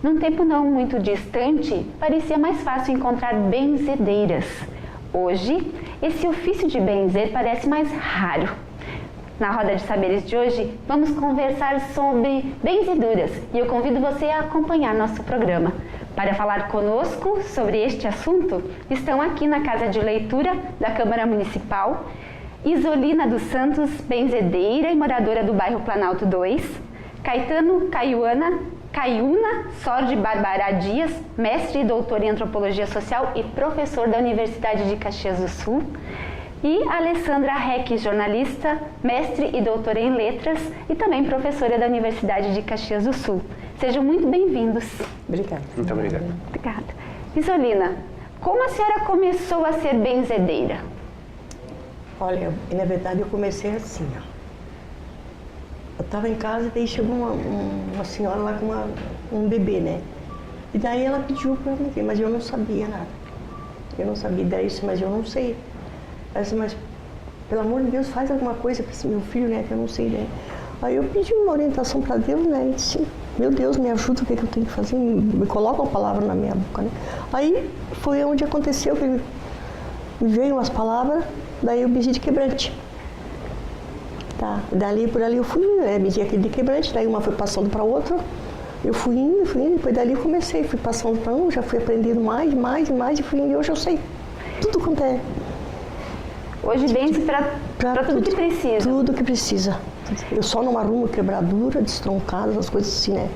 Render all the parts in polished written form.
Num tempo não muito distante, parecia mais fácil encontrar benzedeiras. Hoje, esse ofício de benzer parece mais raro. Na Roda de Saberes de hoje, vamos conversar sobre benzeduras e eu convido você a acompanhar nosso programa. Para falar conosco sobre este assunto, estão aqui na Casa de Leitura da Câmara Municipal Isolina dos Santos, benzedeira e moradora do bairro Planalto 2, Caetano Caiuna Sordi Barbara Dias, mestre e doutor em Antropologia Social e professor da Universidade de Caxias do Sul, e Alessandra Reck, jornalista, mestre e doutora em Letras e também professora da Universidade de Caxias do Sul. Sejam muito bem-vindos. Obrigada. Muito obrigado. Obrigada. Isolina, como a senhora começou a ser benzedeira? Olha, na verdade eu comecei assim, ó. Eu estava em casa e daí chegou uma senhora lá com um bebê, né? E daí ela pediu para mim, mas eu não sabia nada. Eu não sabia disso, mas eu não sei. Ela disse, mas pelo amor de Deus, faz alguma coisa para esse meu filho, né? Que eu não sei, né? Aí eu pedi uma orientação para Deus, né? E disse, meu Deus, me ajuda, o que eu tenho que fazer? Me coloca uma palavra na minha boca, né? Aí foi onde aconteceu que me veio umas palavras, daí eu pedi de quebrante. Tá, dali por ali eu fui, medi aquele de quebrante, daí uma foi passando para outra, eu fui indo, depois dali eu comecei, fui passando para um, já fui aprendendo mais, e fui indo, e hoje eu sei tudo quanto é. Hoje benze para tudo que precisa. Tudo que precisa. Eu só não arrumo quebradura, destroncada, essas coisas assim, né?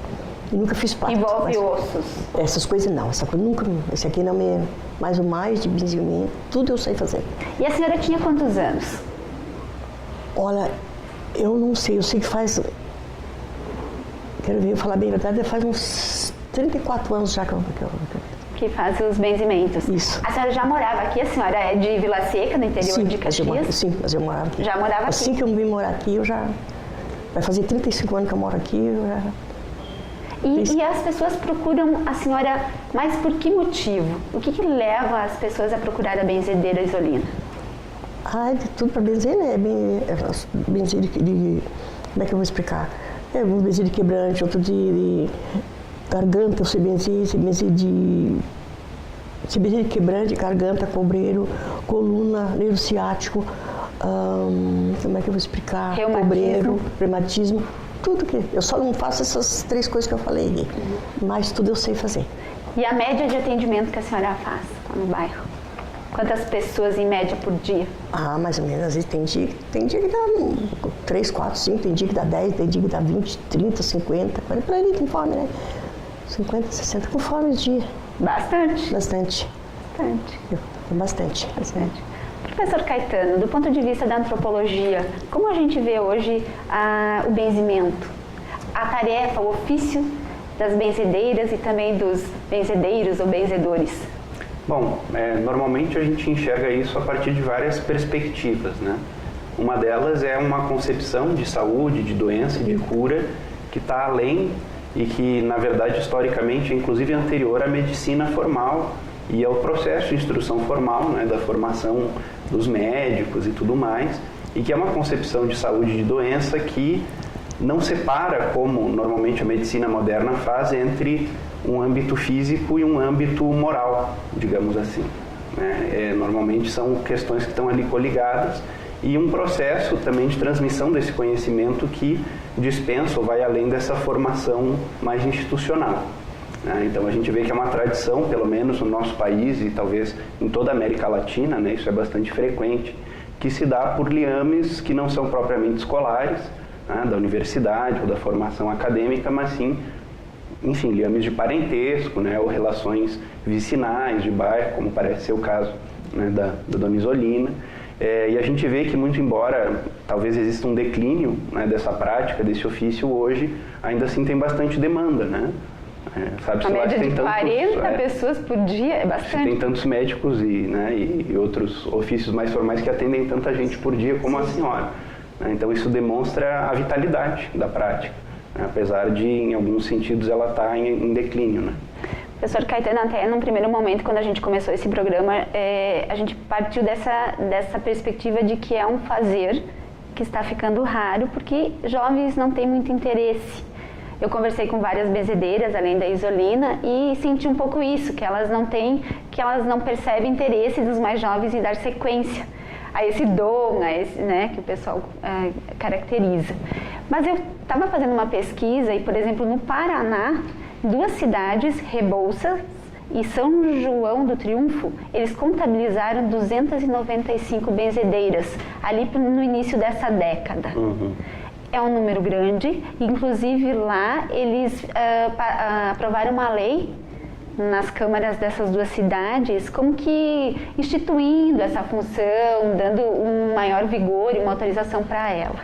E nunca fiz parte. Envolve ossos. Essas coisas não, essa coisa nunca, esse aqui não me, mais o mais de benzimento, tudo eu sei fazer. E a senhora tinha quantos anos? Olha, eu não sei, eu sei que faz, quero ver, falar bem a verdade, faz uns 34 anos já que faz os benzimentos. Isso. A senhora já morava aqui? A senhora é de Vila Seca, no interior de Caxias? Sim, mas eu morava aqui. Já morava aqui? Assim que eu vim morar aqui, eu já... Vai fazer 35 anos que eu moro aqui, eu já... E as pessoas procuram a senhora mais por que motivo? O que leva as pessoas a procurar a benzedeira Isolina? Ah, de tudo para benzer, né? Benzer de... Como é que eu vou explicar? Um benzer de quebrante, outro de garganta, eu sei benzer de quebrante, garganta, cobreiro, coluna, nervo ciático, como é que eu vou explicar? Cobreiro, reumatismo, tudo que... Eu só não faço essas 3 coisas que eu falei aqui, mas tudo eu sei fazer. E a média de atendimento que a senhora faz lá no bairro? Quantas pessoas em média por dia? Ah, mais ou menos, às vezes tem dia que dá 3, 4, 5, tem dia que dá 10, tem dia que dá 20, 30, 50, por aí conforme, né? 50, 60, conforme o dia. Bastante? Bastante. Bastante. Professor Caetano, do ponto de vista da antropologia, como a gente vê hoje o benzimento? A tarefa, o ofício das benzedeiras e também dos benzedeiros ou benzedores? Bom, normalmente a gente enxerga isso a partir de várias perspectivas, né? Uma delas é uma concepção de saúde, de doença, de cura, que está além e que, na verdade, historicamente, é inclusive anterior à medicina formal e ao processo de instrução formal, né, da formação dos médicos e tudo mais, e que é uma concepção de saúde e de doença que não separa, como normalmente a medicina moderna faz, entre um âmbito físico e um âmbito moral, digamos assim. Né? Normalmente são questões que estão ali coligadas e um processo também de transmissão desse conhecimento que dispensa ou vai além dessa formação mais institucional. Né? Então a gente vê que é uma tradição, pelo menos no nosso país e talvez em toda a América Latina, né? Isso é bastante frequente, que se dá por liames que não são propriamente escolares, né? Da universidade ou da formação acadêmica, mas sim, enfim, liames de parentesco, né? Ou relações vicinais de bairro, como parece ser o caso, né? da Dona Isolina. E a gente vê que, muito embora talvez exista um declínio, né, dessa prática, desse ofício, hoje ainda assim tem bastante demanda, né? A média de 40 pessoas por dia é bastante. Tem tantos médicos e outros ofícios mais formais que atendem tanta gente por dia como a senhora. Né? Então isso demonstra a vitalidade da prática, né? Apesar de, em alguns sentidos, ela estar em declínio, né? Professor Caetano, até num primeiro momento, quando a gente começou esse programa, a gente partiu dessa perspectiva de que é um fazer que está ficando raro, porque jovens não têm muito interesse. eu conversei com várias benzedeiras, além da Isolina, e senti um pouco isso, que elas não percebem interesse dos mais jovens em dar sequência a esse dom, né, que o pessoal caracteriza. Mas eu estava fazendo uma pesquisa e, por exemplo, no Paraná, 2 cidades, Rebouças e São João do Triunfo, eles contabilizaram 295 benzedeiras ali no início dessa década. É um número grande, inclusive lá eles aprovaram uma lei nas câmaras dessas 2 cidades, como que instituindo essa função, dando um maior vigor e uma autorização para ela.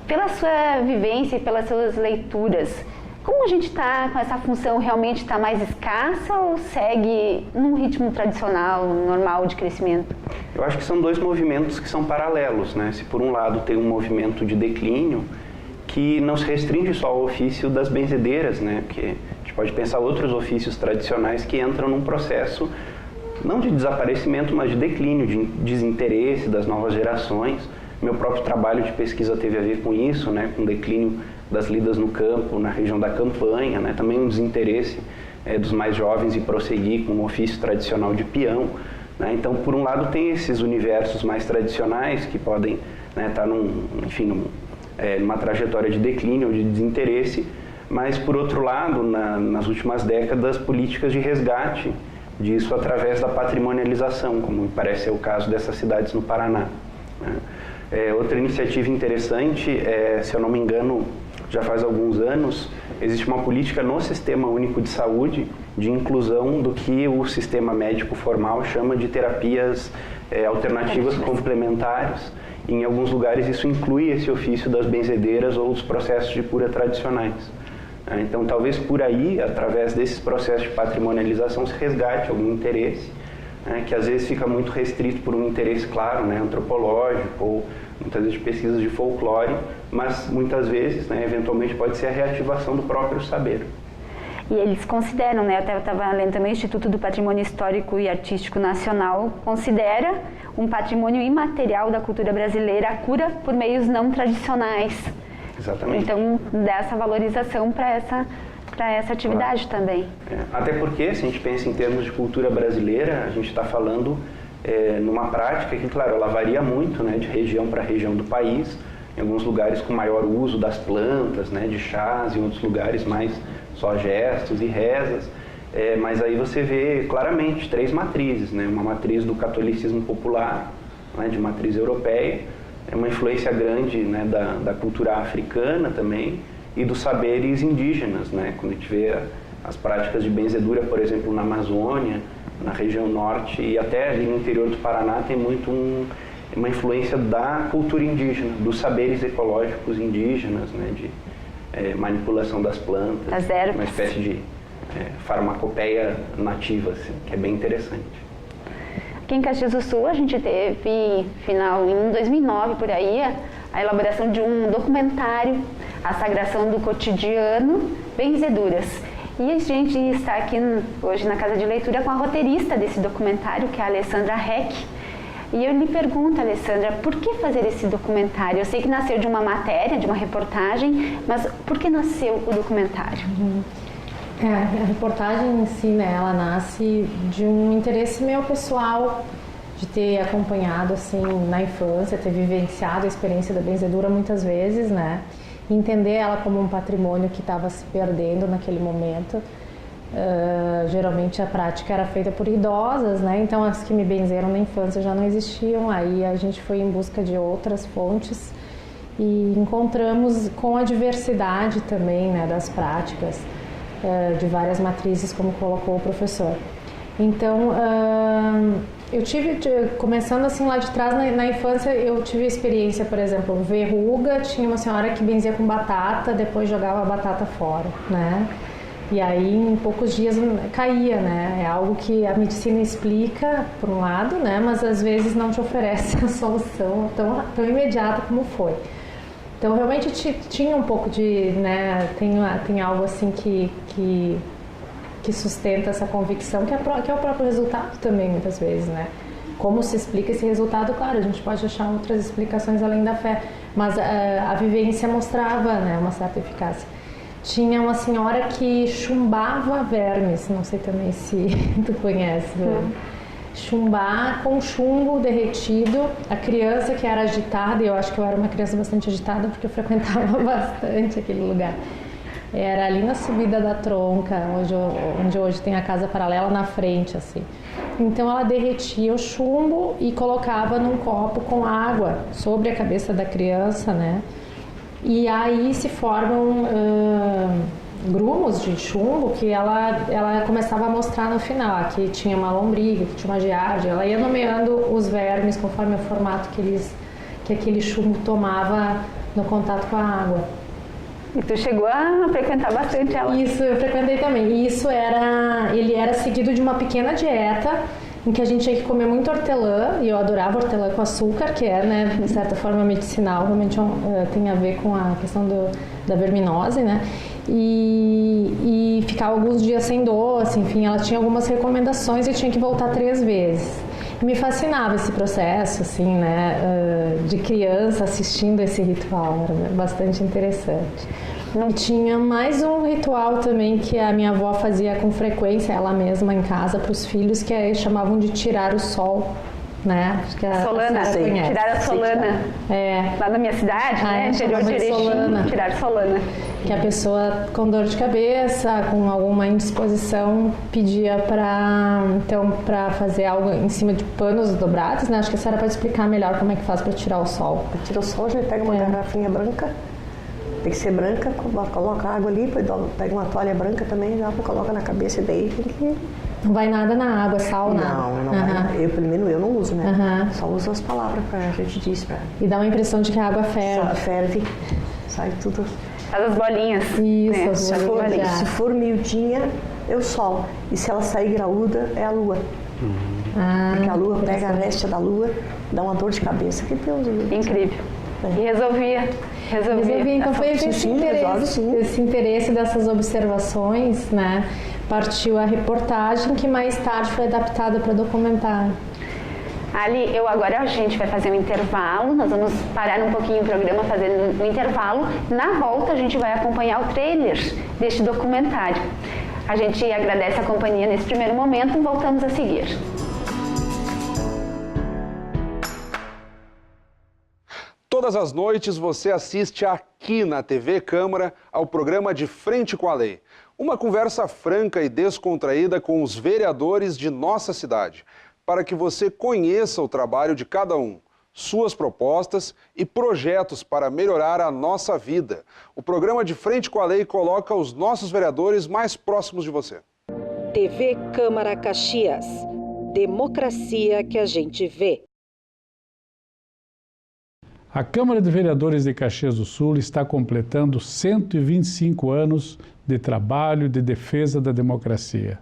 Pela sua vivência e pelas suas leituras, como a gente está com essa função, realmente está mais escassa ou segue num ritmo tradicional, normal de crescimento? Eu acho que são 2 movimentos que são paralelos, né? Se por um lado tem um movimento de declínio que não se restringe só ao ofício das benzedeiras, né? Porque a gente pode pensar outros ofícios tradicionais que entram num processo não de desaparecimento, mas de declínio, de desinteresse das novas gerações. Meu próprio trabalho de pesquisa teve a ver com isso, né? Com o declínio das lidas no campo, na região da campanha, né? Também um desinteresse dos mais jovens em prosseguir com o ofício tradicional de peão, né? Então, por um lado, tem esses universos mais tradicionais que podem estar numa trajetória de declínio, de desinteresse, mas, por outro lado, nas últimas décadas, políticas de resgate disso através da patrimonialização, como me parece ser o caso dessas cidades no Paraná, né? Outra iniciativa interessante, se eu não me engano, já faz alguns anos, existe uma política no Sistema Único de Saúde de inclusão do que o sistema médico formal chama de terapias alternativas complementares. Em alguns lugares isso inclui esse ofício das benzedeiras ou dos processos de cura tradicionais. Então, talvez por aí, através desses processos de patrimonialização, se resgate algum interesse, que às vezes fica muito restrito por um interesse, claro, antropológico ou muitas vezes de pesquisas de folclore, mas muitas vezes, eventualmente, pode ser a reativação do próprio saber. E eles consideram, eu até estava lendo também, o Instituto do Patrimônio Histórico e Artístico Nacional considera um patrimônio imaterial da cultura brasileira a cura por meios não tradicionais. Exatamente. Então, dá essa valorização para essa atividade também. Até porque, se a gente pensa em termos de cultura brasileira, a gente está falando numa prática que, claro, ela varia muito, de região para região do país. Em alguns lugares com maior uso das plantas, de chás, em outros lugares mais só gestos e rezas. Mas aí você vê claramente 3 matrizes, uma matriz do catolicismo popular, de matriz europeia, uma influência grande da cultura africana também e dos saberes indígenas, quando a gente vê as práticas de benzedura, por exemplo, na Amazônia, na região norte e até ali no interior do Paraná tem muito uma influência da cultura indígena, dos saberes ecológicos indígenas, de manipulação das plantas, uma espécie de farmacopeia nativa, assim, que é bem interessante. Aqui em Caxias do Sul a gente teve, em 2009 por aí, a elaboração de um documentário, A Sagração do Cotidiano, Benzeduras. E a gente está aqui hoje na Casa de Leitura com a roteirista desse documentário, que é a Alessandra Heck. E eu lhe pergunto, Alessandra, por que fazer esse documentário? Eu sei que nasceu de uma matéria, de uma reportagem, mas por que nasceu o documentário? A reportagem em si, ela nasce de um interesse meu pessoal, de ter acompanhado assim na infância, ter vivenciado a experiência da benzedura muitas vezes, entender ela como um patrimônio que estava se perdendo naquele momento. Geralmente a prática era feita por idosas, então as que me benzeram na infância já não existiam. Aí a gente foi em busca de outras fontes e encontramos com a diversidade também, das práticas, de várias matrizes, como colocou o professor. Então, eu tive, começando assim lá de trás, na infância, eu tive a experiência, por exemplo, verruga, tinha uma senhora que benzia com batata, depois jogava a batata fora, E aí, em poucos dias, caía, É algo que a medicina explica, por um lado, mas às vezes não te oferece a solução tão imediata como foi. Então, realmente tinha um pouco de, tem algo assim que sustenta essa convicção, que é o próprio resultado também, muitas vezes, Como se explica esse resultado? Claro, a gente pode achar outras explicações além da fé, mas a vivência mostrava, uma certa eficácia. tinha uma senhora que chumbava vermes, não sei também se tu conhece, chumbar com chumbo derretido, a criança que era agitada, e eu acho que eu era uma criança bastante agitada porque eu frequentava bastante aquele lugar. Era ali na subida da Tronca, onde hoje tem a casa paralela na frente, assim. Então ela derretia o chumbo e colocava num copo com água sobre a cabeça da criança, né? E aí se formam grumos de chumbo que ela começava a mostrar no final. Aqui tinha uma lombriga, aqui tinha uma giardia. Ela ia nomeando os vermes conforme o formato que aquele chumbo tomava no contato com a água. E tu chegou a frequentar bastante ela? Isso, eu frequentei também. E ele era seguido de uma pequena dieta em que a gente tinha que comer muito hortelã, e eu adorava hortelã com açúcar, que é, né, de certa forma medicinal, realmente tem a ver com a questão da verminose, né? E ficava alguns dias sem doce, enfim, ela tinha algumas recomendações e eu tinha que voltar 3 vezes. E me fascinava esse processo, assim, né, de criança assistindo esse ritual, era bastante interessante. E tinha mais um ritual também que a minha avó fazia com frequência, ela mesma em casa, para os filhos, que chamavam de tirar o sol, né? Acho que Solana, tirar a Solana. Lá na minha cidade, né? Interior de Erechim, tirar Solana. Que a pessoa com dor de cabeça, com alguma indisposição, pedia para fazer algo em cima de panos dobrados, né? Acho que a senhora pode explicar melhor como é que faz para tirar o sol. Para tirar o sol, a gente pega uma garrafinha branca, tem que ser branca, coloca água ali, pega uma toalha branca também, coloca na cabeça e daí tem que... Não vai nada na água, sal, nada? Não vai. Eu, pelo menos, eu não uso, né? Só uso as palavras que a gente diz. E dá uma impressão de que a água ferve. Ferve, sai tudo... Faz as bolinhas. Isso, né? Se for miudinha, é o sol. E se ela sair graúda, é a lua. Porque a lua pega a réstia da lua, dá uma dor de cabeça. Que Deus, incrível. E resolvia. Então foi esse interesse dessas observações, né? Partiu a reportagem que mais tarde foi adaptada para documentário. Ali, agora a gente vai fazer um intervalo, nós vamos parar um pouquinho o programa fazendo um intervalo. Na volta a gente vai acompanhar o trailer deste documentário. A gente agradece a companhia nesse primeiro momento e voltamos a seguir. Todas as noites você assiste aqui na TV Câmara ao programa De Frente com a Lei. Uma conversa franca e descontraída com os vereadores de nossa cidade, para que você conheça o trabalho de cada um, suas propostas e projetos para melhorar a nossa vida. O programa De Frente com a Lei coloca os nossos vereadores mais próximos de você. TV Câmara Caxias. Democracia que a gente vê. A Câmara de Vereadores de Caxias do Sul está completando 125 anos de trabalho e de defesa da democracia.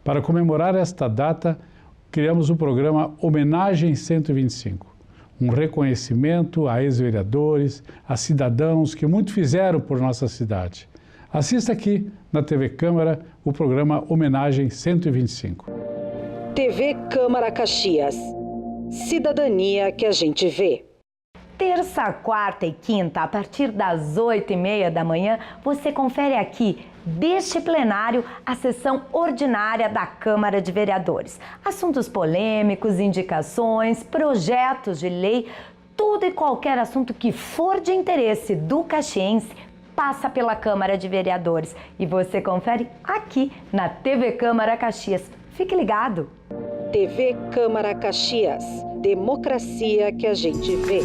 Para comemorar esta data, criamos o programa Homenagem 125, um reconhecimento a ex-vereadores, a cidadãos que muito fizeram por nossa cidade. Assista aqui na TV Câmara o programa Homenagem 125. TV Câmara Caxias. Cidadania que a gente vê. Terça, quarta e quinta, a partir das 8h30 da manhã, você confere aqui, deste plenário, a sessão ordinária da Câmara de Vereadores. Assuntos polêmicos, indicações, projetos de lei, tudo e qualquer assunto que for de interesse do caxiense passa pela Câmara de Vereadores. E você confere aqui na TV Câmara Caxias. Fique ligado! TV Câmara Caxias. Democracia que a gente vê.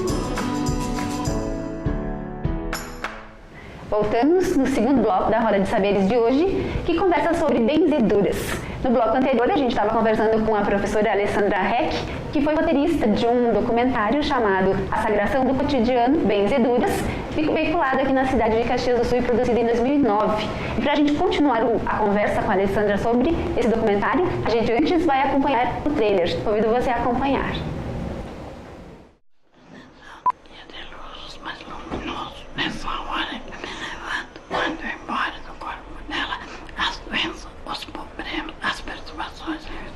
Voltamos no segundo bloco da Roda de Saberes de hoje, que conversa sobre benzeduras. No bloco anterior, a gente estava conversando com a professora Alessandra Heck, que foi roteirista de um documentário chamado A Sagração do Cotidiano, Benzeduras, veiculado aqui na cidade de Caxias do Sul e produzido em 2009. E para a gente continuar a conversa com a Alessandra sobre esse documentário, a gente antes vai acompanhar o trailer. Convido você a acompanhar.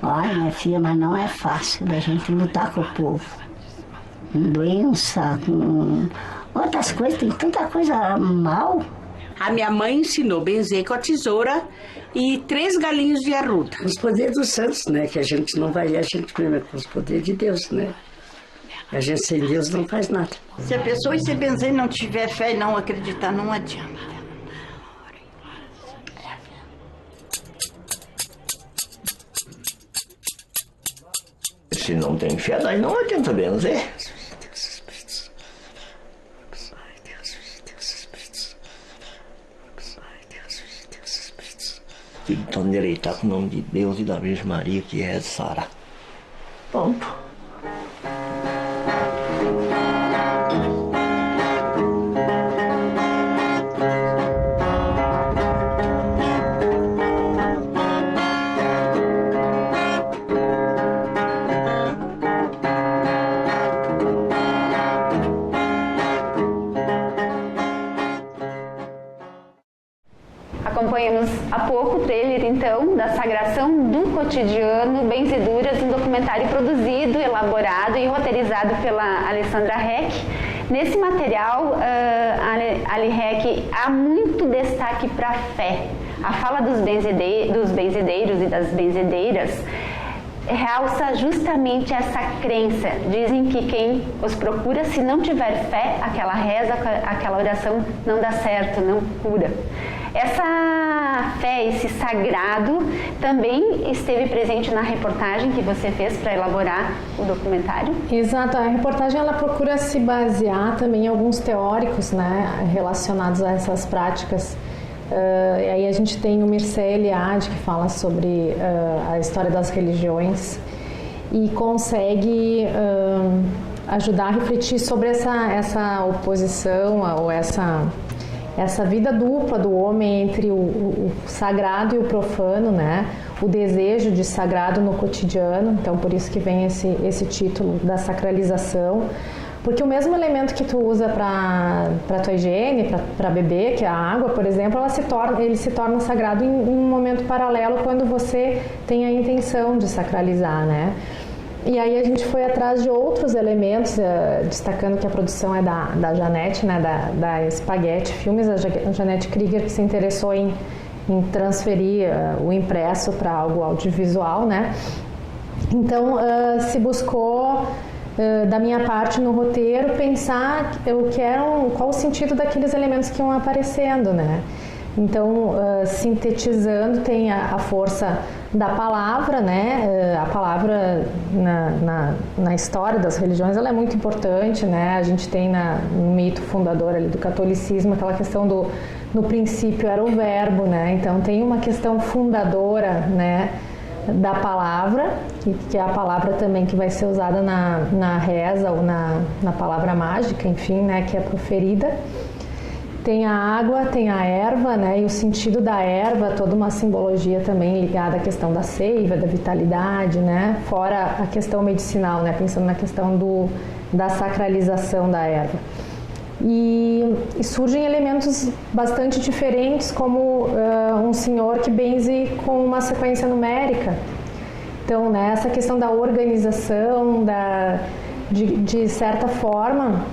Olha, minha filha, mas não é fácil da gente lutar com o povo. Com doença, com outras coisas, tem tanta coisa mal A minha mãe ensinou a benzer com a tesoura e 3 galinhos de arruda. Os poderes dos santos, né? Que a gente não vai, a gente primeiro com os poderes de Deus, né? A gente sem Deus não faz nada. Se a pessoa se benzer não tiver fé e não acreditar, não adianta. Se não tem fé, daí não adianta benzer. Então endireitar com o nome de Deus e da Virgem Maria, que é Sara. Pronto. Acompanhamos há pouco o trailer, então, da Sagração do Cotidiano, Benzeduras, um documentário produzido, elaborado e roteirizado pela Alessandra Heck. Nesse material, Ali Heck, há muito destaque para a fé. A fala dos benzedeiros e das benzedeiras realça justamente essa crença. Dizem que quem os procura, se não tiver fé, aquela reza, aquela oração não dá certo, não cura. Essa fé, esse sagrado, também esteve presente na reportagem que você fez para elaborar o documentário? Exato, a reportagem ela procura se basear também em alguns teóricos, né, relacionados a essas práticas. E aí a gente tem o Mircea Eliade, que fala sobre a história das religiões e consegue ajudar a refletir sobre essa oposição ou essa vida dupla do homem entre o sagrado e o profano, né? O desejo de sagrado no cotidiano, então por isso que vem esse título da sacralização, porque o mesmo elemento que tu usa para tua higiene, para beber, que é a água, por exemplo, ele se torna sagrado em um momento paralelo quando você tem a intenção de sacralizar, né? E aí a gente foi atrás de outros elementos, destacando que a produção é da Janete, né, da Spaghetti Filmes, a Janete Krieger, que se interessou em transferir o impresso para algo audiovisual, né? Então se buscou, da minha parte no roteiro, pensar qual o sentido daqueles elementos que iam aparecendo, né? Então, sintetizando, tem a força da palavra, né? A palavra na história das religiões ela é muito importante, né? A gente tem no mito fundador ali do catolicismo aquela questão no princípio era o verbo, né? Então tem uma questão fundadora, né, da palavra, que é a palavra também que vai ser usada na reza ou na palavra mágica, enfim, né, que é proferida. Tem a água, tem a erva, né? E o sentido da erva, toda uma simbologia também ligada à questão da seiva, da vitalidade, né? Fora a questão medicinal, né? Pensando na questão da sacralização da erva. E surgem elementos bastante diferentes, como um senhor que benze com uma sequência numérica. Então, né, essa questão da organização, de certa forma,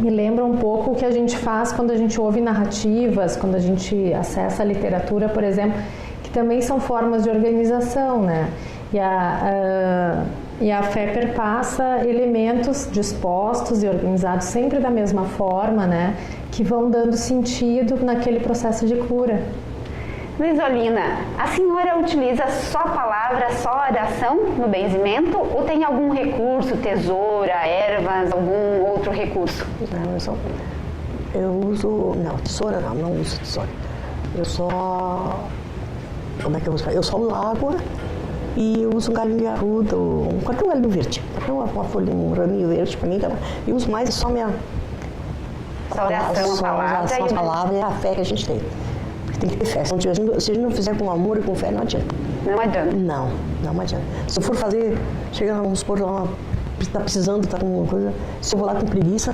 me lembra um pouco o que a gente faz quando a gente ouve narrativas, quando a gente acessa a literatura, por exemplo, que também são formas de organização, né? E a fé perpassa elementos dispostos e organizados sempre da mesma forma, né? Que vão dando sentido naquele processo de cura. Luizolina, a senhora utiliza só palavra, só oração no benzimento ou tem algum recurso, tesoura, ervas, algum outro recurso? Não, eu uso... Não, tesoura não uso tesoura. Eu só... Como é que eu uso? Eu só uso água e uso um galinho de arruda, qualquer galinho verde. Qualquer uma folha, um raminho verde para mim. Eu uso mais só minha... Só oração, a palavra. Só a palavra e a fé que a gente tem. Tem que ter fé. Se a gente não fizer com amor e com fé, não adianta. Não adianta? Não adianta. Se eu for fazer, vamos supor, está precisando, está com alguma coisa, se eu vou lá com preguiça,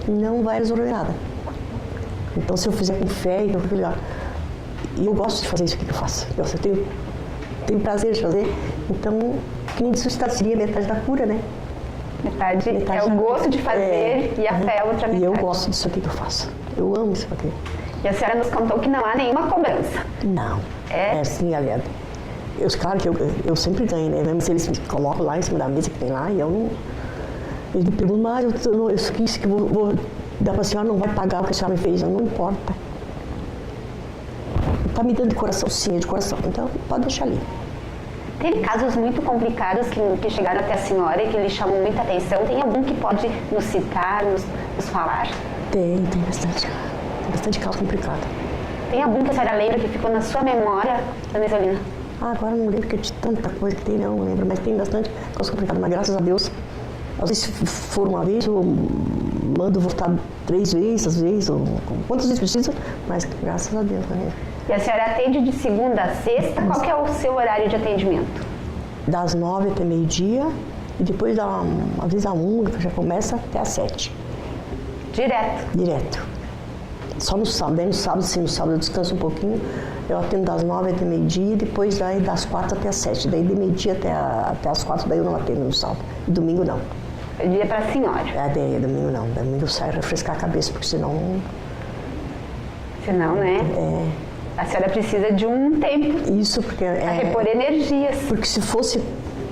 não vai resolver nada. Então, se eu fizer com fé e eu gosto de fazer isso que eu faço. Eu tenho prazer de fazer. Então, que nem disse, seria metade da cura, né? Metade é o gosto de fazer e a fé é outra metade. E eu gosto disso aqui que eu faço. Eu amo isso aqui. E a senhora nos contou que não há nenhuma cobrança. Não. É sim, aliás. Claro que eu sempre ganho, né? Mesmo se eles me colocam lá em cima da mesa que tem lá, e eu não... Eles me perguntam, mas eu esqueci que vou dar para a senhora, não vai pagar o que a senhora me fez. Não importa. Está me dando de coração, sim, é de coração. Então, pode deixar ali. Teve casos muito complicados que chegaram até a senhora e que lhe chamam muita atenção. Tem algum que pode nos citar, nos falar? Tem bastante. Tem bastante caso complicado. Tem algum que a senhora lembra que ficou na sua memória, Dona Isolina? Agora não lembro, porque de tanta coisa que tem, não lembro, mas tem bastante coisa complicada. Mas graças a Deus, às vezes se for uma vez, eu mando voltar 3 vezes, às vezes, ou quantas vezes precisa, mas graças a Deus, né? E a senhora atende de segunda a sexta, qual que é o seu horário de atendimento? Das 9 até meio-dia, e depois, às vezes, a 1, que já começa, até às 7. Direto? Direto. Só no sábado, daí no sábado eu descanso um pouquinho, eu atendo das 9 até meio-dia, e depois daí das 4 até as 7. Daí de meio-dia até as 4, daí eu não atendo no sábado. E domingo não. Eu diria para a senhora. Domingo não. Domingo eu saio refrescar a cabeça, porque senão... Senão, né? A senhora precisa de um tempo. Isso, porque... Para repor energias. Porque se fosse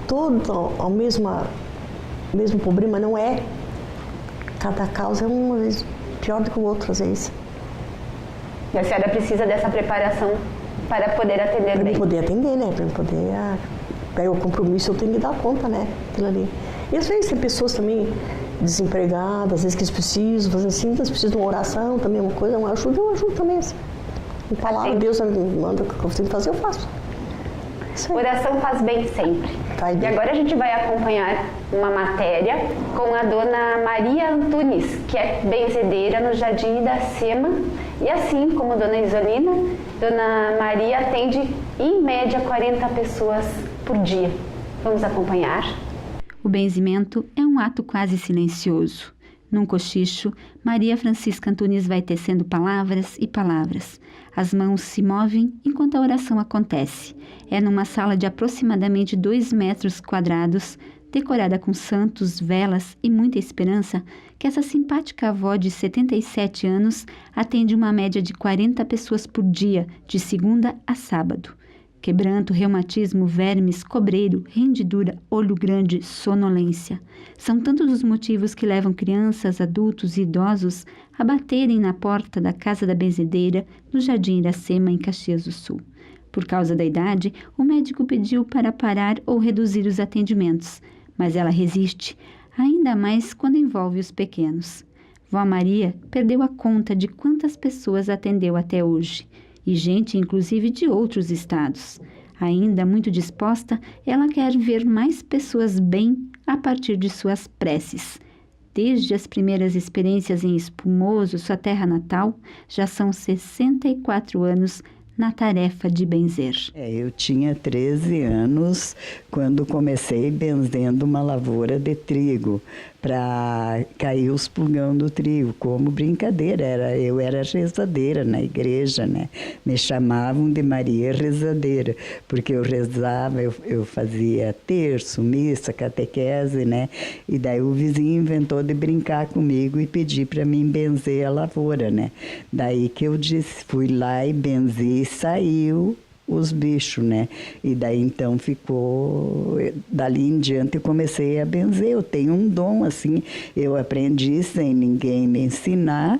todo o mesmo problema, não é. Cada causa é uma vez pior do que o outro, às vezes. E a senhora precisa dessa preparação para poder atender bem. Para poder atender, né? Para poder... Pegar o compromisso, eu tenho que dar conta, né? Aquilo ali. E às vezes tem pessoas também desempregadas, às vezes que eles precisam fazer assim, eles precisam de uma oração também, uma coisa, uma ajuda, eu ajudo também. Assim. Em palavra, Deus me manda o que eu tenho que fazer, eu faço. Oração faz bem sempre. Faz bem. E agora a gente vai acompanhar uma matéria com a dona Maria Antunes, que é benzedeira no Jardim Iracema. E assim como dona Isolina, dona Maria atende em média 40 pessoas por dia. Vamos acompanhar? O benzimento é um ato quase silencioso. Num cochicho, Maria Francisca Antunes vai tecendo palavras e palavras. As mãos se movem enquanto a oração acontece. É numa sala de aproximadamente 2 metros quadrados, decorada com santos, velas e muita esperança, que essa simpática avó de 77 anos atende uma média de 40 pessoas por dia, de segunda a sábado. Quebranto, reumatismo, vermes, cobreiro, rendidura, olho grande, sonolência. São tantos os motivos que levam crianças, adultos e idosos a baterem na porta da Casa da Benzedeira, no Jardim Iracema, em Caxias do Sul. Por causa da idade, o médico pediu para parar ou reduzir os atendimentos, mas ela resiste, ainda mais quando envolve os pequenos. Vó Maria perdeu a conta de quantas pessoas atendeu até hoje. E gente, inclusive, de outros estados. Ainda muito disposta, ela quer ver mais pessoas bem a partir de suas preces. Desde as primeiras experiências em Espumoso, sua terra natal, já são 64 anos na tarefa de benzer. Eu tinha 13 anos quando comecei benzendo uma lavoura de trigo para cair os pulgão do trigo, como brincadeira. Eu era rezadeira na igreja, né? Me chamavam de Maria Rezadeira, porque eu rezava, eu fazia terço, missa, catequese, né? E daí o vizinho inventou de brincar comigo e pedir para mim benzer a lavoura, né? Daí que eu disse, fui lá e benzi e saiu os bichos, né? E daí então ficou, dali em diante eu comecei a benzer. Eu tenho um dom assim, eu aprendi sem ninguém me ensinar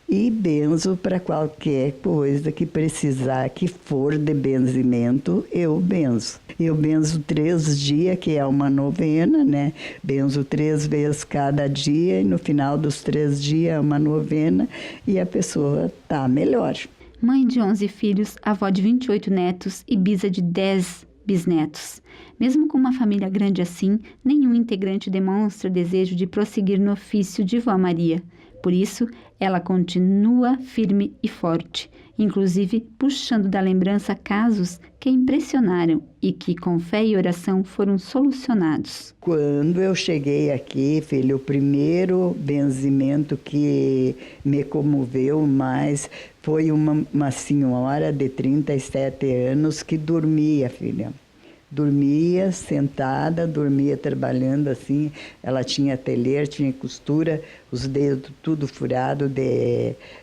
e benzo para qualquer coisa que precisar, que for de benzimento, eu benzo. Eu benzo 3 dias, que é uma novena, né? Benzo 3 vezes cada dia e no final dos 3 dias é uma novena e a pessoa tá melhor. Mãe de 11 filhos, avó de 28 netos e bisa de 10 bisnetos. Mesmo com uma família grande assim, nenhum integrante demonstra desejo de prosseguir no ofício de Vó Maria. Por isso, ela continua firme e forte, inclusive puxando da lembrança casos que impressionaram e que, com fé e oração, foram solucionados. Quando eu cheguei aqui, filho, o primeiro benzimento que me comoveu mais foi uma senhora de 37 anos que dormia, filha. dormia sentada, dormia trabalhando assim. Ela tinha ateliê, tinha costura, os dedos tudo furado.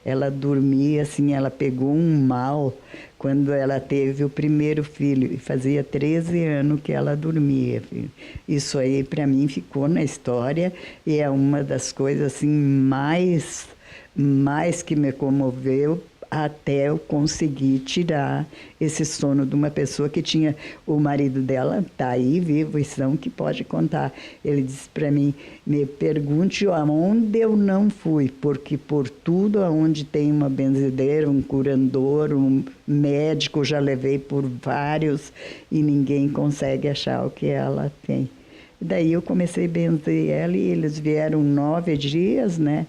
Ela dormia assim, ela pegou um mal quando ela teve o primeiro filho. E fazia 13 anos que ela dormia. Filho. Isso aí para mim ficou na história e é uma das coisas assim mais que me comoveu, até eu conseguir tirar esse sono de uma pessoa que tinha... O marido dela está aí vivo e são que pode contar. Ele disse para mim, me pergunte aonde eu não fui, porque por tudo aonde tem uma benzedeira, um curandor, um médico, já levei por vários e ninguém consegue achar o que ela tem. Daí eu comecei a benzer ela e eles vieram 9 dias, né?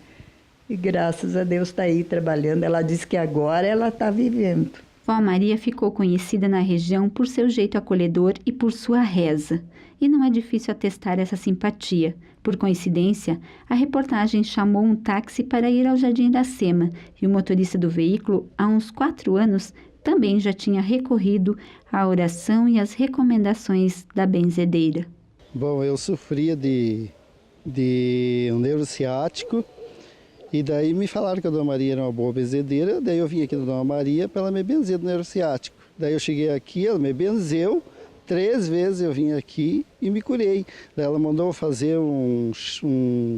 E graças a Deus está aí trabalhando. Ela disse que agora ela está vivendo. Vó Maria ficou conhecida na região por seu jeito acolhedor e por sua reza. E não é difícil atestar essa simpatia. Por coincidência, a reportagem chamou um táxi para ir ao Jardim Iracema e o motorista do veículo, há uns 4 anos, também já tinha recorrido à oração e às recomendações da benzedeira. Bom, eu sofria de um neurociático. E daí me falaram que a Dona Maria era uma boa benzedeira, daí eu vim aqui da Dona Maria para ela me benzer do neurociático. Daí eu cheguei aqui, ela me benzeu, 3 vezes eu vim aqui e me curei. Daí ela mandou fazer um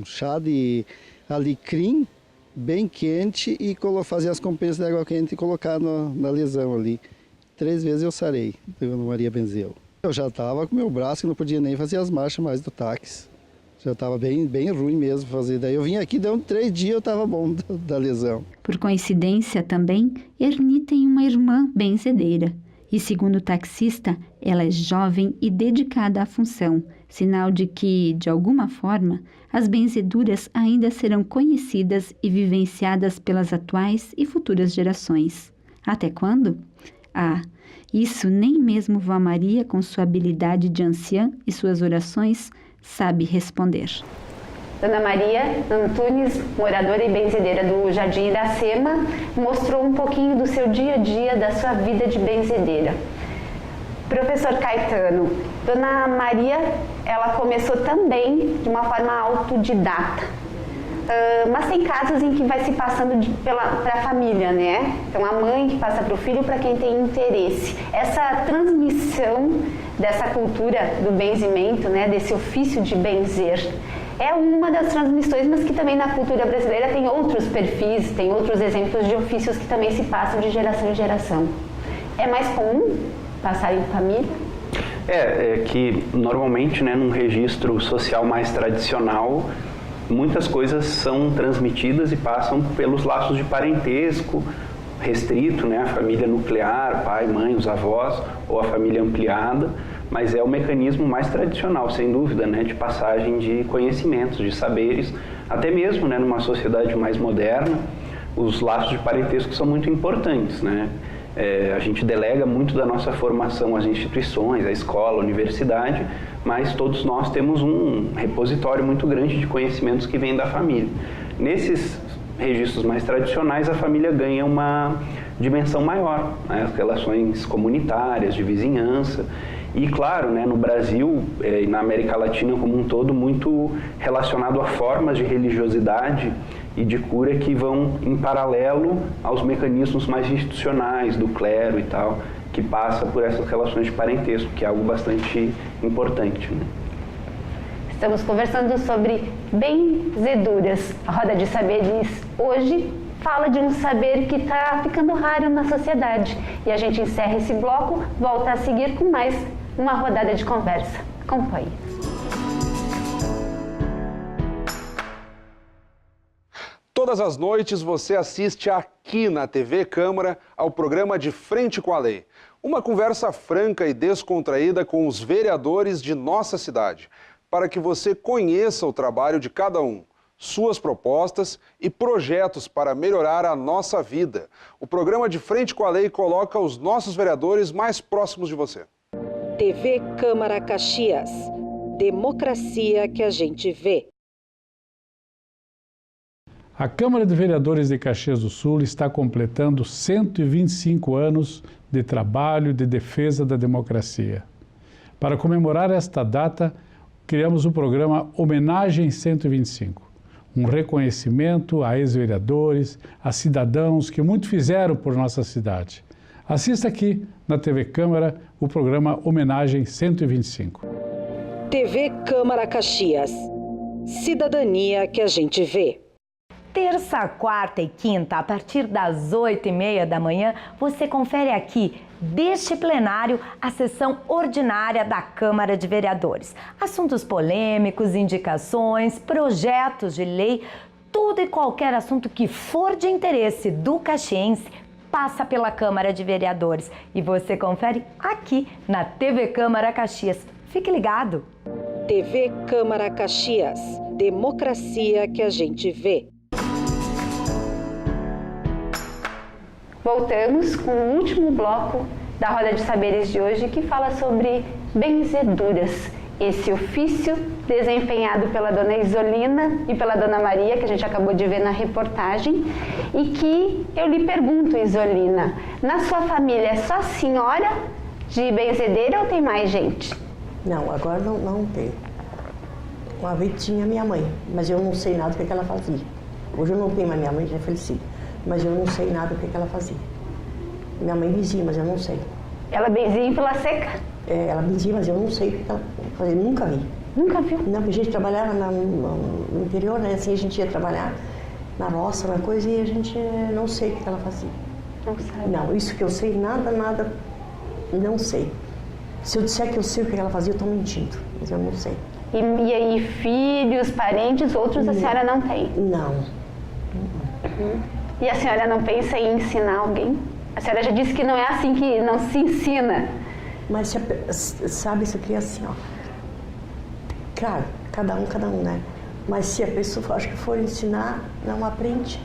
chá de alecrim bem quente e fazer as compressas de água quente e colocar na lesão ali. 3 vezes eu sarei, a Dona Maria benzeu. Eu já estava com meu braço que não podia nem fazer as marchas mais do táxi. Já estava bem ruim mesmo fazer. Daí eu vim aqui, deu 3 dias eu estava bom da lesão. Por coincidência também, Erni tem uma irmã benzedeira. E segundo o taxista, ela é jovem e dedicada à função. Sinal de que, de alguma forma, as benzeduras ainda serão conhecidas e vivenciadas pelas atuais e futuras gerações. Até quando? Isso nem mesmo Vó Maria, com sua habilidade de anciã e suas orações, sabe responder. Dona Maria Antunes, moradora e benzedeira do Jardim Iracema, mostrou um pouquinho do seu dia a dia, da sua vida de benzedeira. Professor Caetano, Dona Maria, ela começou também de uma forma autodidata. Mas tem casos em que vai se passando para a família, né? Então, a mãe que passa para o filho, para quem tem interesse. Essa transmissão dessa cultura do benzimento, né? Desse ofício de benzer, é uma das transmissões, mas que também na cultura brasileira tem outros perfis, tem outros exemplos de ofícios que também se passam de geração em geração. É mais comum passar em família? É que normalmente, né, num registro social mais tradicional, muitas coisas são transmitidas e passam pelos laços de parentesco restrito, né? A família nuclear, pai, mãe, os avós, ou a família ampliada, mas é o mecanismo mais tradicional, sem dúvida, né? De passagem de conhecimentos, de saberes, até mesmo, né, numa sociedade mais moderna, os laços de parentesco são muito importantes, né? A gente delega muito da nossa formação às instituições, à escola, à universidade, mas todos nós temos um repositório muito grande de conhecimentos que vêm da família. Nesses registros mais tradicionais, a família ganha uma dimensão maior, né? As relações comunitárias, de vizinhança. E, claro, né, no Brasil e na América Latina como um todo, muito relacionado a formas de religiosidade e de cura que vão em paralelo aos mecanismos mais institucionais do clero e tal, que passa por essas relações de parentesco, que é algo bastante importante, né? Estamos conversando sobre benzeduras. A Roda de Saberes hoje fala de um saber que está ficando raro na sociedade. E a gente encerra esse bloco, volta a seguir com mais uma rodada de conversa. Acompanhe. Todas as noites você assiste aqui na TV Câmara ao programa De Frente com a Lei. Uma conversa franca e descontraída com os vereadores de nossa cidade, para que você conheça o trabalho de cada um, suas propostas e projetos para melhorar a nossa vida. O programa De Frente com a Lei coloca os nossos vereadores mais próximos de você. TV Câmara Caxias. Democracia que a gente vê. A Câmara de Vereadores de Caxias do Sul está completando 125 anos de trabalho de defesa da democracia. Para comemorar esta data, criamos o programa Homenagem 125, um reconhecimento a ex-vereadores, a cidadãos que muito fizeram por nossa cidade. Assista aqui na TV Câmara o programa Homenagem 125. TV Câmara Caxias. Cidadania que a gente vê. Terça, quarta e quinta, a partir das 8h30 da manhã, você confere aqui, deste plenário, a sessão ordinária da Câmara de Vereadores. Assuntos polêmicos, indicações, projetos de lei, tudo e qualquer assunto que for de interesse do caxiense passa pela Câmara de Vereadores. E você confere aqui na TV Câmara Caxias. Fique ligado! TV Câmara Caxias. Democracia que a gente vê. Voltamos com o último bloco da Roda de Saberes de hoje, que fala sobre benzeduras. Esse ofício desempenhado pela dona Isolina e pela dona Maria, que a gente acabou de ver na reportagem, e que eu lhe pergunto, Isolina, na sua família é só a senhora de benzedeira ou tem mais gente? Não, agora não tem. Uma vez tinha minha mãe, mas eu não sei nada do que ela fazia. Hoje eu não tenho mais minha mãe, já é falecida, mas eu não sei nada do que ela fazia. Minha mãe benzia, mas eu não sei. Ela benzia em Vila Seca? É, ela benzia, mas eu não sei o que ela fazia, nunca vi. Nunca viu? Não, a gente trabalhava no interior, né? Assim, a gente ia trabalhar na roça, na coisa, e a gente não sei o que ela fazia. Não sabe? Não, isso que eu sei, nada, não sei. Se eu disser que eu sei o que ela fazia, eu estou mentindo, mas eu não sei. E aí, filhos, parentes, outros a senhora não tem? Não. E a senhora não pensa em ensinar alguém? A senhora já disse que não é assim, que não se ensina. Mas, sabe, isso aqui é assim, ó. Claro, cada um, né? Mas se a pessoa, acho que for ensinar, não aprende.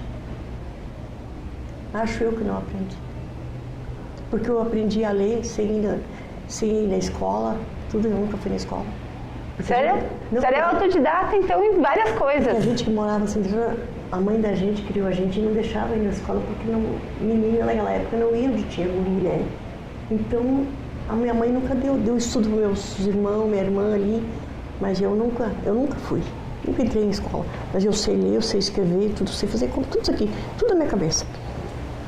Acho eu que não aprende. Porque eu aprendi a ler sem ir na escola, tudo, eu nunca fui na escola. Sério? Você é autodidata, então, em várias coisas. A gente que morava assim, a mãe da gente criou a gente e não deixava ir na escola, porque menina naquela época não ia onde tinha guri, né? Então, a minha mãe nunca deu estudo para meus irmãos, minha irmã ali, mas eu nunca fui. Nunca entrei em escola. Mas eu sei ler, eu sei escrever, tudo, sei fazer, tudo isso aqui, tudo na minha cabeça.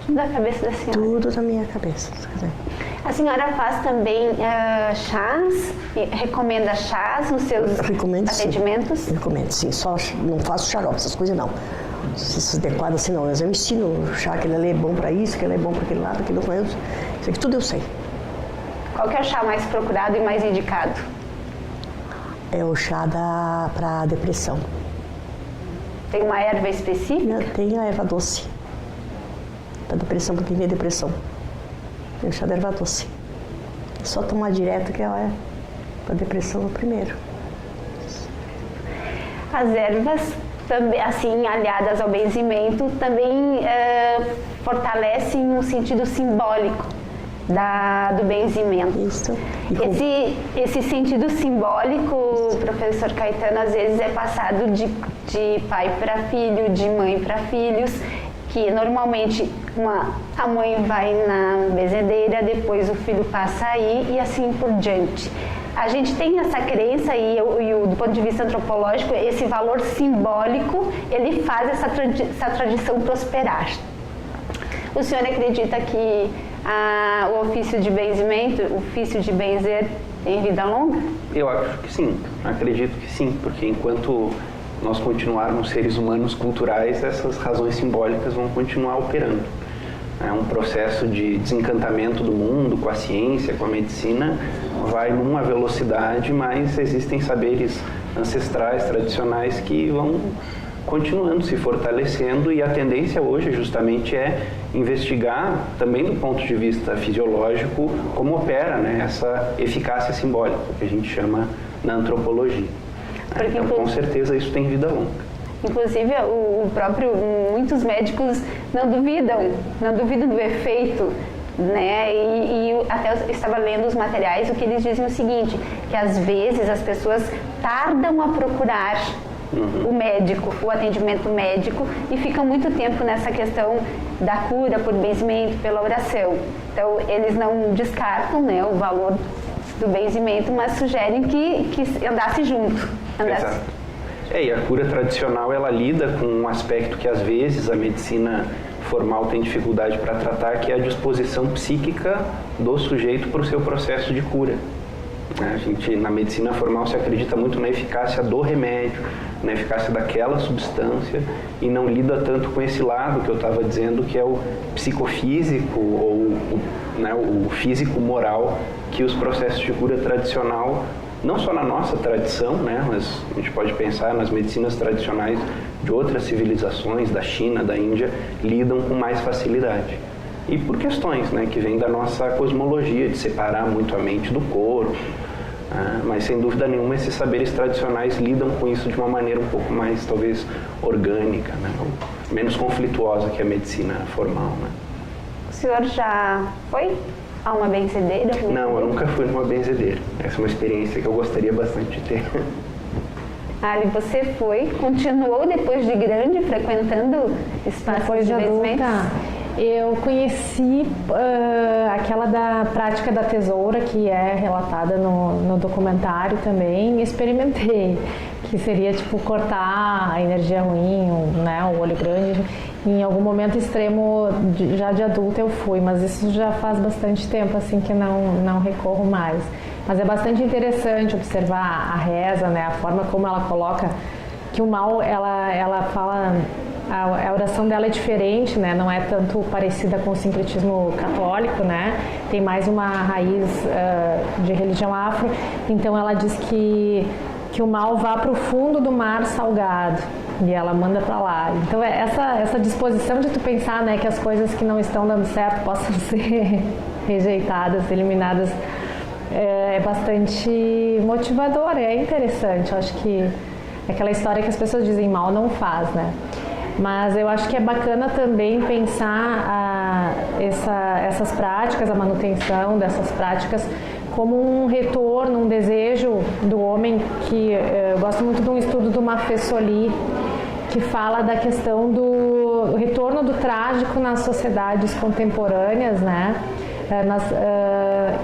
Tudo da cabeça da senhora? Tudo na minha cabeça. A senhora faz também chás? Recomenda chás nos seus atendimentos? Sim. Recomendo, sim. Só não faço xarope, essas coisas não. Esses adequados assim não. Mas eu ensino o chá, que ele é bom para isso, que ele é bom para aquele lado, aquilo eu conheço. Isso aqui tudo eu sei. Qual que é o chá mais procurado e mais indicado? É o chá para depressão. Tem uma erva específica? Tem a erva doce. Para depressão, para quem tem depressão. Tem o chá da erva doce. É só tomar direto, que é para depressão o primeiro. As ervas, também, assim, aliadas ao benzimento, também fortalecem um sentido simbólico do benzimento. Isso. Esse sentido simbólico, professor Caetano, às vezes é passado de pai para filho, de mãe para filhos, que normalmente a mãe vai na benzedeira, depois o filho passa aí e assim por diante. A gente tem essa crença e do ponto de vista antropológico, esse valor simbólico, ele faz essa tradição prosperar. O senhor acredita que o ofício de benzimento, o ofício de benzer, tem vida longa? Eu acho que sim, acredito que sim, porque enquanto nós continuarmos seres humanos culturais, essas razões simbólicas vão continuar operando. É um processo de desencantamento do mundo com a ciência, com a medicina, vai numa velocidade, mas existem saberes ancestrais, tradicionais, que vão continuando, se fortalecendo, e a tendência hoje justamente é investigar, também do ponto de vista fisiológico, como opera, né, essa eficácia simbólica, que a gente chama na antropologia. Então, com certeza, isso tem vida longa. Inclusive, muitos médicos não duvidam do efeito, né? E até eu estava lendo os materiais, o que eles dizem é o seguinte, que às vezes as pessoas tardam a procurar o médico, o atendimento médico, e ficam muito tempo nessa questão da cura por benzimento, pela oração. Então, eles não descartam, né, o valor do benzimento, mas sugerem que andasse junto. Exato. E a cura tradicional, ela lida com um aspecto que às vezes a medicina formal tem dificuldade para tratar, que é a disposição psíquica do sujeito para o seu processo de cura. A gente, na medicina formal, se acredita muito na eficácia do remédio, na eficácia daquela substância, e não lida tanto com esse lado que eu estava dizendo, que é o psicofísico ou o físico-moral, que os processos de cura tradicional, não só na nossa tradição, né, mas a gente pode pensar nas medicinas tradicionais de outras civilizações, da China, da Índia, lidam com mais facilidade. E por questões, né, que vêm da nossa cosmologia, de separar muito a mente do corpo, mas sem dúvida nenhuma esses saberes tradicionais lidam com isso de uma maneira um pouco mais, talvez, orgânica, né, menos conflituosa que a medicina formal. Né. O senhor já foi a uma benzedeira? Não, eu nunca fui numa benzedeira. Essa é uma experiência que eu gostaria bastante de ter. Ali, você foi, continuou depois de grande frequentando espaços de benzimento? Eu conheci aquela da prática da tesoura, que é relatada no documentário também, experimentei, que seria tipo cortar a energia ruim, né, o olho grande. Em algum momento extremo, já de adulta eu fui, mas isso já faz bastante tempo assim que não recorro mais. Mas é bastante interessante observar a reza, né, a forma como ela coloca que o mal, ela fala, a oração dela é diferente, né, não é tanto parecida com o sincretismo católico, né, tem mais uma raiz de religião afro, então ela diz que o mal vá para o fundo do mar salgado. E ela manda para lá. Então essa disposição de tu pensar, né, que as coisas que não estão dando certo possam ser rejeitadas, eliminadas, é bastante motivador, é interessante. Eu acho que é aquela história que as pessoas dizem mal não faz, né? Mas eu acho que é bacana também pensar essas práticas, a manutenção dessas práticas como um retorno, um desejo do homem, que eu gosto muito de um estudo do Mafessoli, que fala da questão do retorno do trágico nas sociedades contemporâneas, né?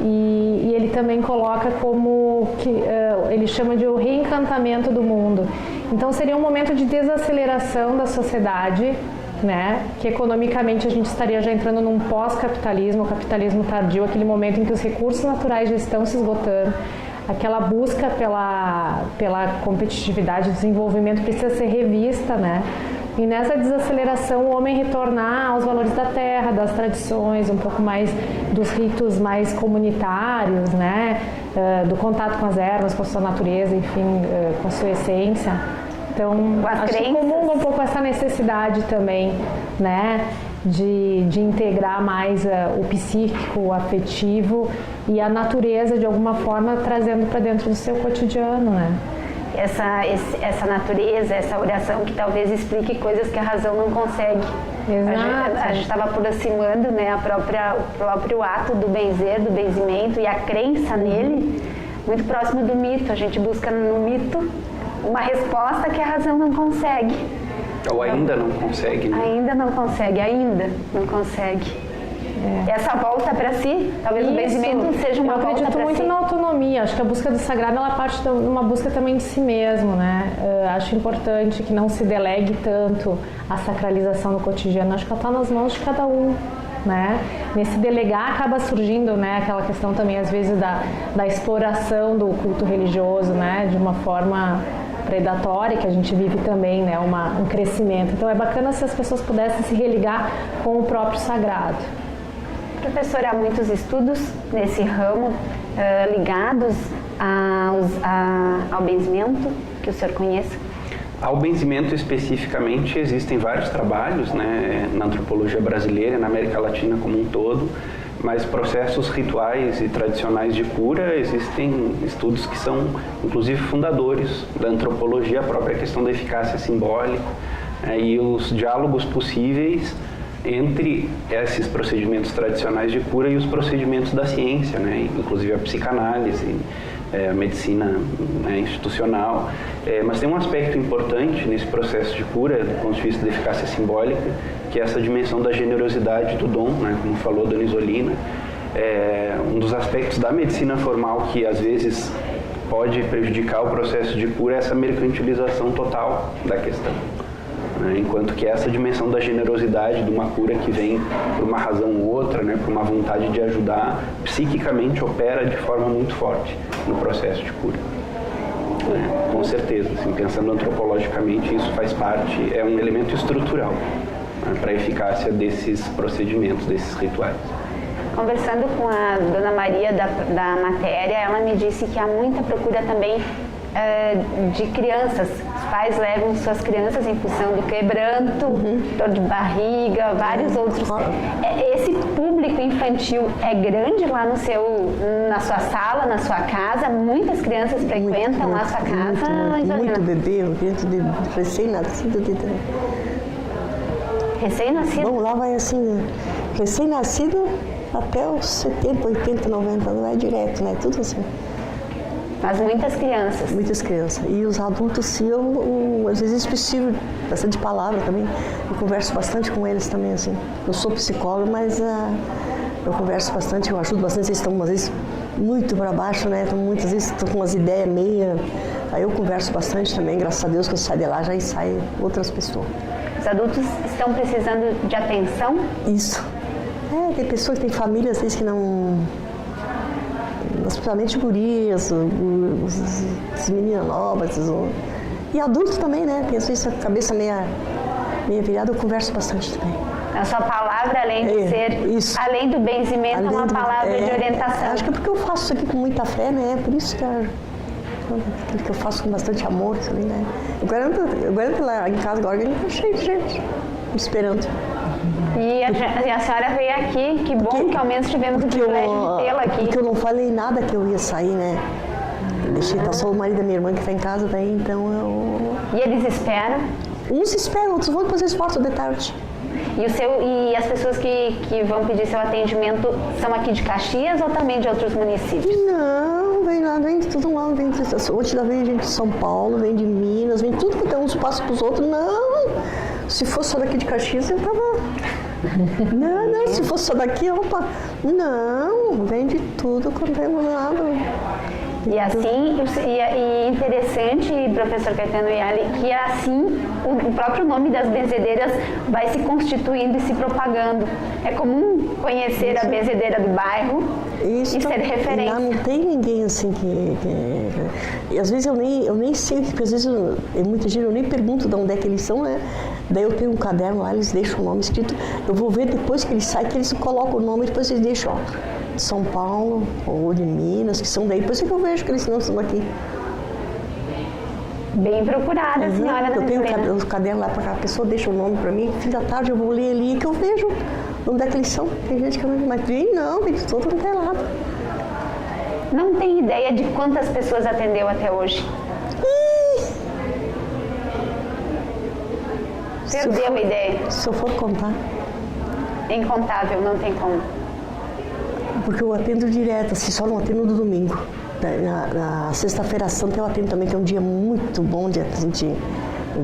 E ele também coloca como que ele chama de o reencantamento do mundo. Então seria um momento de desaceleração da sociedade, né? Que economicamente a gente estaria já entrando num pós-capitalismo, o capitalismo tardio, aquele momento em que os recursos naturais já estão se esgotando, aquela busca pela competitividade, desenvolvimento precisa ser revista, né? E nessa desaceleração o homem retornar aos valores da terra, das tradições, um pouco mais dos ritos mais comunitários, né? Do contato com as ervas, com a sua natureza, enfim, com a sua essência. Então, acho que comunga um pouco essa necessidade também, né, de integrar mais o psíquico, o afetivo e a natureza, de alguma forma, trazendo para dentro do seu cotidiano, né. Essa natureza, essa oração que talvez explique coisas que a razão não consegue. Exato. A gente estava aproximando, né, o próprio ato do benzer, do benzimento e a crença nele, muito próximo do mito. A gente busca no mito uma resposta que a razão não consegue. Ou ainda não consegue, né? Ainda não consegue. Essa volta para si, talvez o benzimento seja uma volta para si. Eu acredito muito na autonomia. Acho que a busca do sagrado, ela parte de uma busca também de si mesmo, né? Acho importante que não se delegue tanto a sacralização no cotidiano. Acho que ela está nas mãos de cada um, né? Nesse delegar acaba surgindo, né, aquela questão também às vezes da exploração do culto religioso, né, de uma forma predatória, que a gente vive também, né, um crescimento. Então é bacana se as pessoas pudessem se religar com o próprio sagrado. Professor, há muitos estudos nesse ramo ligados ao benzimento que o senhor conheça? Ao benzimento especificamente existem vários trabalhos, né, na antropologia brasileira, na América Latina como um todo, mas processos rituais e tradicionais de cura, existem estudos que são inclusive fundadores da antropologia, a própria questão da eficácia simbólica, e os diálogos possíveis entre esses procedimentos tradicionais de cura e os procedimentos da ciência, né, inclusive a psicanálise, a medicina, né, institucional. Mas tem um aspecto importante nesse processo de cura, do ponto de vista da eficácia simbólica, que é essa dimensão da generosidade do dom, né, como falou Dona Isolina, Um dos aspectos da medicina formal que às vezes pode prejudicar o processo de cura é essa mercantilização total da questão. Enquanto que essa dimensão da generosidade de uma cura que vem por uma razão ou outra, por uma vontade de ajudar, psiquicamente opera de forma muito forte no processo de cura. Com certeza, assim, pensando antropologicamente, isso faz parte, é um elemento estrutural para a eficácia desses procedimentos, desses rituais. Conversando com a Dona Maria da matéria, ela me disse que há muita procura também de crianças. Os pais levam suas crianças em função do quebranto, dor de barriga, vários outros. Esse público infantil é grande lá na sua sala, na sua casa? Muitas crianças frequentam lá a sua casa? Muito bebê, recém-nascido. Recém-nascido? Bom, lá vai assim, recém-nascido até os 70, 80, 90 anos, é direto, tudo assim. Mas muitas crianças. Muitas crianças. E os adultos, sim, eu às vezes preciso bastante de palavra também. Eu converso bastante com eles também, assim. Eu sou psicóloga, mas eu converso bastante, eu ajudo bastante. Eles estão, às vezes, muito para baixo, muitas vezes estão com umas ideias meio... Aí eu converso bastante também, graças a Deus que eu saio de lá, já saem outras pessoas. Os adultos estão precisando de atenção? Isso. Tem pessoas que têm famílias, às vezes, que não... Principalmente gurias, as meninas novas, e adultos também, tem às vezes a cabeça meio virada, eu converso bastante também. A sua palavra, além de ser, além do benzimento, é uma palavra de orientação. Acho que é porque eu faço isso aqui com muita fé, por isso que eu faço com bastante amor também, Eu garanto lá em casa agora, está cheio de gente me esperando. E a senhora veio aqui, que bom que ao menos tivemos o privilégio de tê-la aqui. Porque eu não falei nada que eu ia sair, Deixei só o marido da minha irmã que está em casa, daí então eu... E eles esperam? Uns esperam, outros vão depois eles voltam de tarde. E as pessoas que vão pedir seu atendimento são aqui de Caxias ou também de outros municípios? Não, vem de todo lado, hoje vem gente de São Paulo, vem de Minas, vem tudo que uns passam para os outros. Não, se fosse só daqui de Caxias, eu tava... Não, se fosse só daqui, não, vem de tudo quanto é lado. E assim, e interessante, professor Caetano Yali, que assim o próprio nome das benzedeiras vai se constituindo e se propagando. É comum conhecer a benzedeira do bairro e ser referência. Não tem ninguém assim e às vezes eu nem sei, porque às vezes muita gente eu nem pergunto de onde é que eles são, Daí eu tenho um caderno lá, eles deixam o nome escrito, eu vou ver depois que eles saem, que eles colocam o nome, depois eles deixam, de São Paulo ou de Minas, que são daí, depois é que eu vejo que eles não estão aqui. Bem procurada, a senhora. Eu tenho o caderno lá para cá, a pessoa deixa o nome para mim, fim da tarde eu vou ler ali, que eu vejo onde é que eles são. Tem gente que não vem de todo não tem lado. Não tem ideia de quantas pessoas atendeu até hoje? Perdeu a ideia. Se eu for contar. É incontável, não tem como. Porque eu atendo direto, assim, só não atendo no domingo. Na sexta-feira santa eu atendo também, que é um dia muito bom, um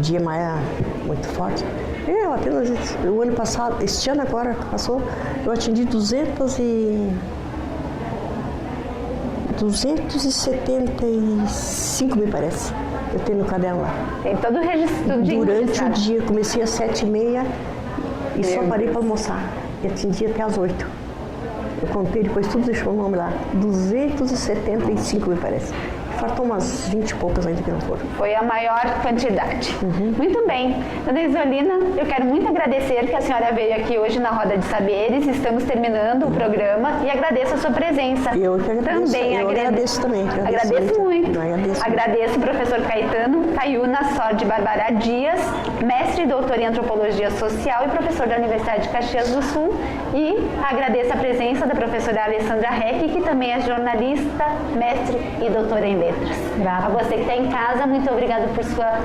dia mais muito forte. Eu atendo, o ano passado, este ano agora que passou, eu atendi 275, me parece. Eu tenho no caderno lá. Tem todo o registro de Durante o dia, comecei às 7h30 e só parei para almoçar. E atendi até às 8h. Eu contei, depois tudo deixou o nome lá. 275, me parece. Faltam umas 20 e poucas ainda que não foram. Foi a maior quantidade. Muito bem. Dona Isolina, eu quero muito agradecer que a senhora veio aqui hoje na Roda de Saberes. Estamos terminando o programa e agradeço a sua presença. Eu que agradeço. Também agradeço também. Agradeço muito. Agradeço o professor Caetano Caiuna Sor de Barbara Dias, mestre e doutor em Antropologia Social e professor da Universidade de Caxias do Sul. E agradeço a presença da professora Alessandra Reck, que também é jornalista, mestre e doutora em letras. A você que está em casa, muito obrigada por sua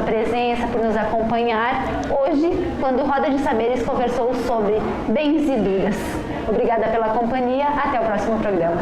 presença, por nos acompanhar hoje, quando Roda de Saberes conversou sobre benziduras. Obrigada pela companhia, até o próximo programa.